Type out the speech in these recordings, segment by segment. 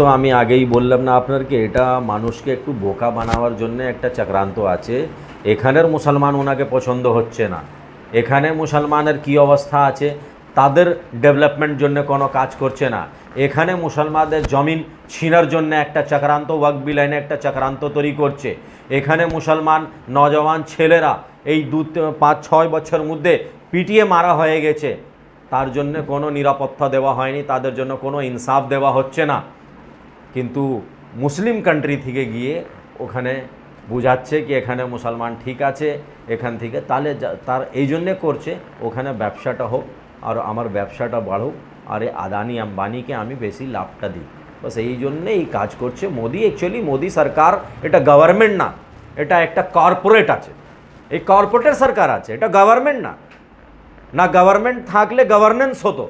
তো আমি আগেই বললাম না আপনাদেরকে, এটা মানুষকে একটু বোকা বানাবার জন্য একটা চক্রান্ত আছে। এখানের মুসলমান ওনাকে পছন্দ হচ্ছে না, এখানে মুসলমানের কি অবস্থা আছে, তাদের ডেভেলপমেন্ট জন্য কোনো কাজ করছে না, এখানে মুসলমানদের জমিন ছিনার জন্য একটা চক্রান্ত, ওয়াকফ বিল আইনে একটা চক্রান্ত তৈরি করছে। এখানে মুসলমান নজওয়ান ছেলেরা এই 5-6 বছর মধ্যে পিটিয়ে মারা হয়ে গেছে, তার জন্য কোনো নিরাপত্তা দেওয়া হয়নি, তাদের জন্য কোনো ইনসাফ দেওয়া হচ্ছে না। কিন্তু মুসলিম কান্ট্রি থেকে গিয়ে ওখানে বোঝাচ্ছে কি এখানে মুসলমান ঠিক আছে, এখান থেকে তাহলে তার এই জন্যে করছে ওখানে ব্যবসাটা হোক আর আমার ব্যবসাটা বাড়ুক, আর এই আদানি আম্বানিকে আমি বেশি লাভটা দিই, বাস এই জন্যে এই কাজ করছে মোদি। অ্যাকচুয়ালি মোদি সরকার এটা গভর্নমেন্ট না, এটা একটা কর্পোরেট আছে, এই কর্পোরেটের সরকার আছে, এটা গভর্নমেন্ট না। না গভর্নমেন্ট থাকলে গভর্নেন্স হতো,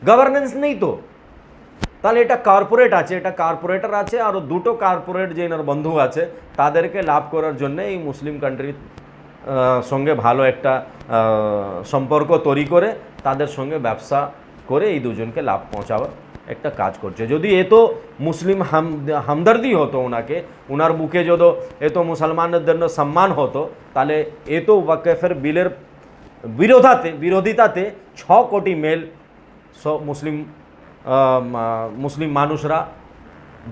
গভর্নেন্স নেই তো, তাহলে এটা কর্পোরেট আছে, এটা কর্পোরেটর আছে, আর দুটো কর্পোরেট যে বন্ধু আছে তাদেরকে লাভ করার জন্য এই মুসলিম কান্ট্রির সঙ্গে ভালো একটা সম্পর্ক তৈরি করে তাদের সঙ্গে ব্যবসা করে এই দুজনকে লাভ পৌঁছাবার একটা কাজ করছে। যদি এ তো মুসলিম হামদর্দি হতো ওনাকে, ওনার বুকে যদি এ তো মুসলমানদের জন্য সম্মান হতো, তাহলে এ তো ওয়াকফের বিলের বিরোধিতাতে 6 কোটি মেল সব মুসলিম মানুষরা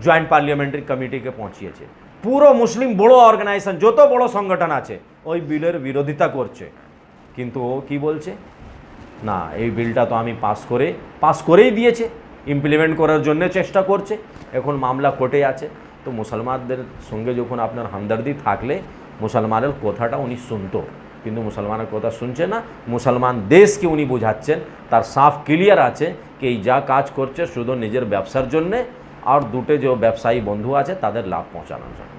জয়েন্ট পার্লামেন্টারি কমিটিকে পৌঁছিয়েছে। পুরো মুসলিম বড় অর্গানাইজেশন যত বড় সংগঠন আছে ওই বিলের বিরোধিতা করছে, কিন্তু ও কি বলছে, না এই বিলটা তো আমি পাস করেই দিয়েছে, ইমপ্লিমেন্ট করার জন্য চেষ্টা করছে, এখন মামলা কোর্টে আছে। তো মুসলমানদের সঙ্গে যখন আপনার হামদর্দি থাকলে মুসলমানের কথাটা উনি শুনতো, কিন্তু মুসলমানের কথা শুনছে না। মুসলমান দেশকে উনি বোঝাচ্ছেন, তার সাফ ক্লিয়ার আছে কি এই যা কাজ করছে শুধু নিজের ব্যবসার জন্যে আর দুটো যে ব্যবসায়ী বন্ধু আছে তাদের লাভ পৌঁছানোর জন্য।